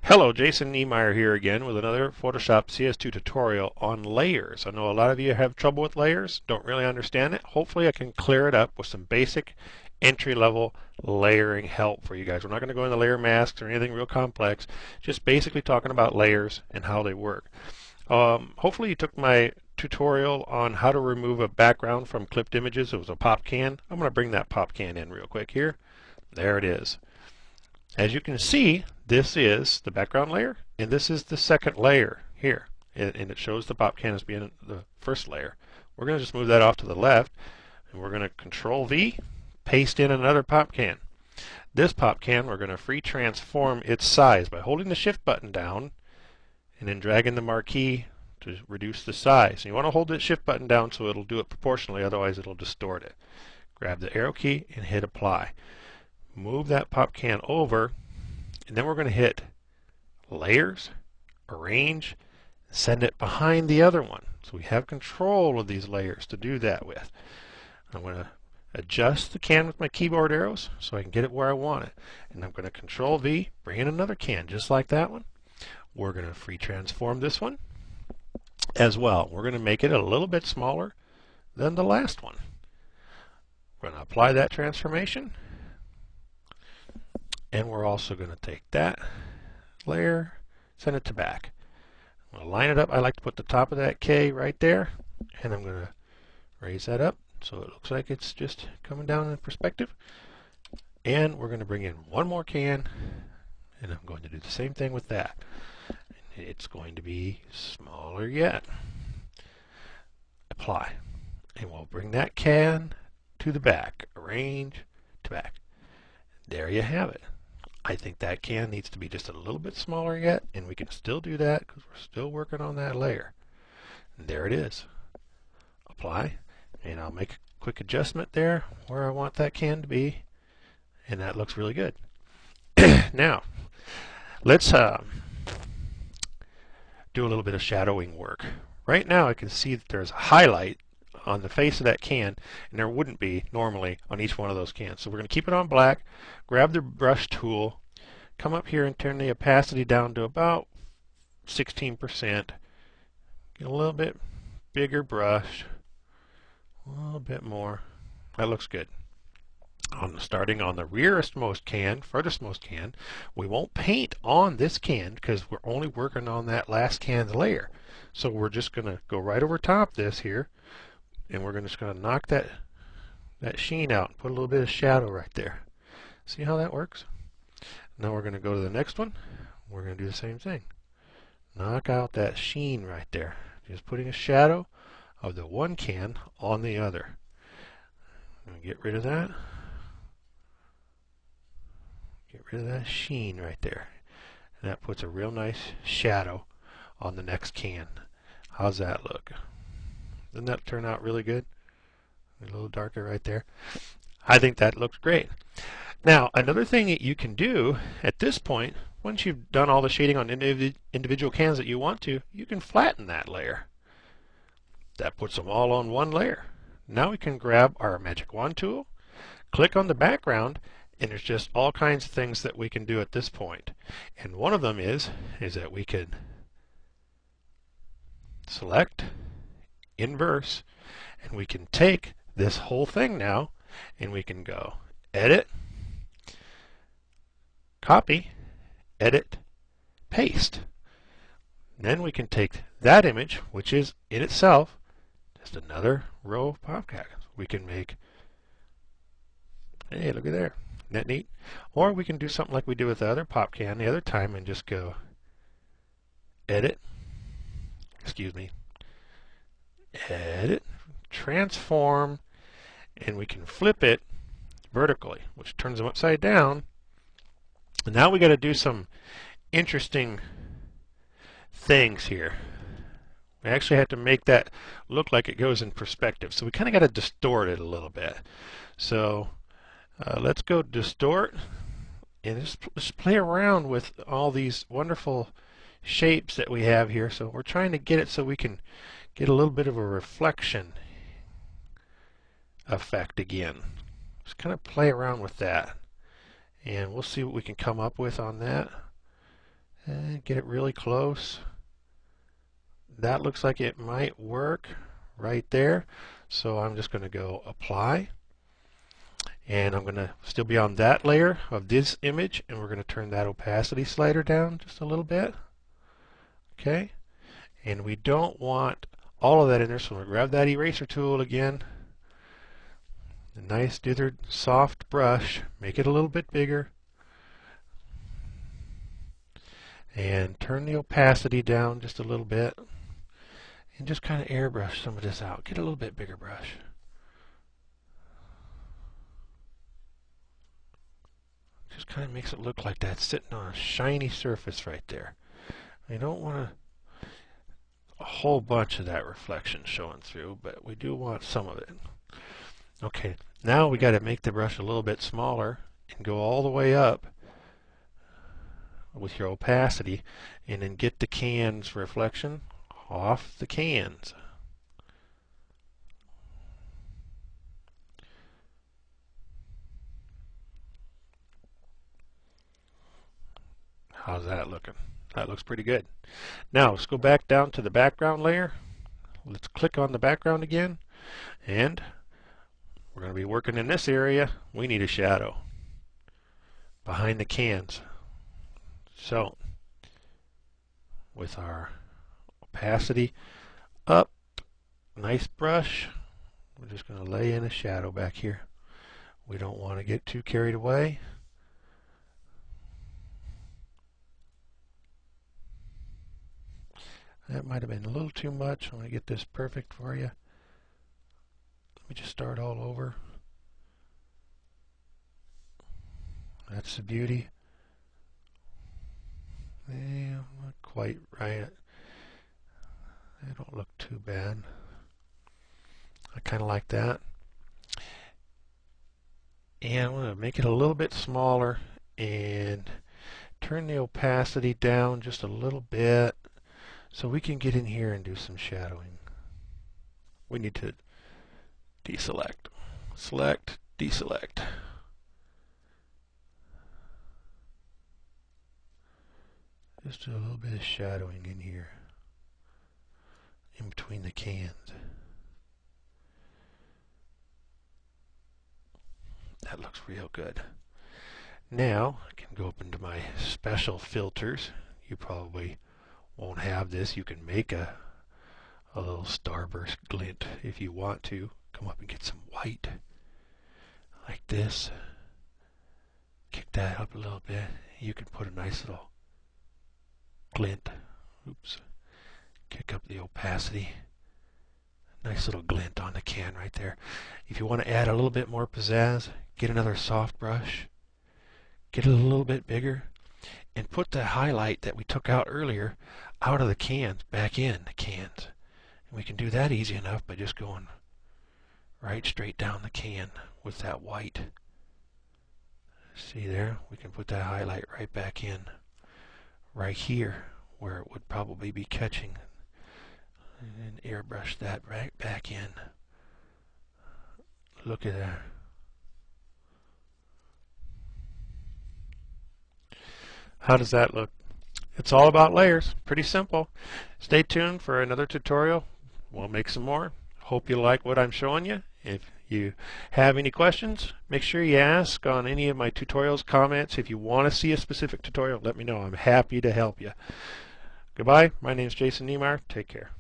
Hello, Jason Niemeyer here again with another Photoshop CS2 tutorial on layers. I know a lot of you have trouble with layers, don't really understand it. Hopefully I can clear it up with some basic entry-level layering help for you guys. We're not going to go into layer masks or anything real complex, just basically talking about layers and how they work. Hopefully you took my tutorial on how to remove a background from clipped images. It was a pop can. I'm going to bring that pop can in real quick here. There it is. As you can see, this is the background layer, and this is the second layer here. And it shows the pop can as being the first layer. We're going to just move that off to the left, and we're going to Control V, paste in another pop can. This pop can, we're going to free transform its size by holding the Shift button down and then dragging the marquee to reduce the size. And you want to hold the Shift button down so it'll do it proportionally, otherwise it'll distort it. Grab the arrow key and hit Apply. Move that pop can over, and then we're going to hit Layers, Arrange, send it behind the other one. So we have control of these layers to do that with. I'm going to adjust the can with my keyboard arrows so I can get it where I want it. And I'm going to Control V, bring in another can just like that one. We're going to free transform this one as well. We're going to make it a little bit smaller than the last one. We're going to apply that transformation. And we're also going to take that layer, send it to back. I'm going to line it up. I like to put the top of that K right there, and I'm going to raise that up so it looks like it's just coming down in perspective. And we're going to bring in one more can, and I'm going to do the same thing with that. It's going to be smaller yet. Apply. And we'll bring that can to the back. Arrange to back. There you have it. I think that can needs to be just a little bit smaller yet, and we can still do that because we're still working on that layer. And there it is. Apply, and I'll make a quick adjustment there where I want that can to be, and that looks really good. Now, let's do a little bit of shadowing work. Right now I can see that there's a highlight on the face of that can, and there wouldn't be normally on each one of those cans. So we're going to keep it on black, grab the brush tool, come up here and turn the opacity down to about 16%. Get a little bit bigger brush, a little bit more. That looks good. Starting on the rearest can, furthestmost can, we won't paint on this can because we're only working on that last can's layer. So we're just going to go right over top this here, and we're just going to knock that sheen out and put a little bit of shadow right there. See how that works? Now we're going to go to the next one. We're going to do the same thing. Knock out that sheen right there. Just putting a shadow of the one can on the other. Get rid of that. Get rid of that sheen right there. And that puts a real nice shadow on the next can. How's that look? Doesn't that turn out really good? A little darker right there. I think that looks great. Now, another thing that you can do at this point, once you've done all the shading on individual cans that you want to, you can flatten that layer. That puts them all on one layer. Now we can grab our magic wand tool, click on the background, and there's just all kinds of things that we can do at this point. And one of them is that we can select inverse, and we can take this whole thing now, and we can go edit, copy, edit, paste. And then we can take that image, which is in itself just another row of pop cans. We can make, hey, look at there. Isn't that neat? Or we can do something like we did with the other pop can the other time and just go edit, edit, transform, and we can flip it vertically, which turns them upside down. And now we got to do some interesting things here. We actually have to make that look like it goes in perspective. So we kind of got to distort it a little bit. So let's go distort and just play around with all these wonderful shapes that we have here. So we're trying to get it so we can get a little bit of a reflection effect again. Just kind of play around with that, and we'll see what we can come up with on that. and get it really close. That looks like it might work right there. So I'm just going to go apply, and I'm going to still be on that layer of this image, and we're going to turn that opacity slider down just a little bit. Okay, and we don't want all of that in there, so we'll grab that eraser tool again. A nice dithered soft brush, make it a little bit bigger, and turn the opacity down just a little bit, and just kind of airbrush some of this out. Get a little bit bigger brush. Just kind of makes it look like that's sitting on a shiny surface right there. You don't want a whole bunch of that reflection showing through, but we do want some of it. Okay, now we got to make the brush a little bit smaller and go all the way up with your opacity, and then get the can's reflection off the cans. How's that looking? That looks pretty good. Now let's go back down to the background layer. Let's click on the background again, and we're going to be working in this area. We need a shadow behind the cans. So with our opacity up, nice brush, we're just going to lay in a shadow back here. We don't want to get too carried away. That might have been a little too much. I'm going to get this perfect for you. Let me just start all over. That's the beauty. Yeah, not quite right. They don't look too bad. I kind of like that. And I'm going to make it a little bit smaller and turn the opacity down just a little bit so we can get in here and do some shadowing. We need to deselect. Select, deselect. Just a little bit of shadowing in here, in between the cans. That looks real good. Now I can go up into my special filters. You probably won't have this. You can make a little starburst glint if you want to. Come up and get some white like this. Kick that up a little bit. You can put a nice little glint. Oops. Kick up the opacity. Nice little glint on the can right there. If you want to add a little bit more pizzazz, get another soft brush. Get it a little bit bigger. And put the highlight that we took out earlier out of the cans back in the cans. And we can do that easy enough by just going right straight down the can with that white. See there? We can put that highlight right back in. Right here where it would probably be catching, and airbrush that right back in. Look at that. How does that look? It's all about layers. Pretty simple. Stay tuned for another tutorial. We'll make some more. Hope you like what I'm showing you. If you have any questions, make sure you ask on any of my tutorials, comments. If you want to see a specific tutorial, let me know. I'm happy to help you. Goodbye. My name is Jason Niemeyer. Take care.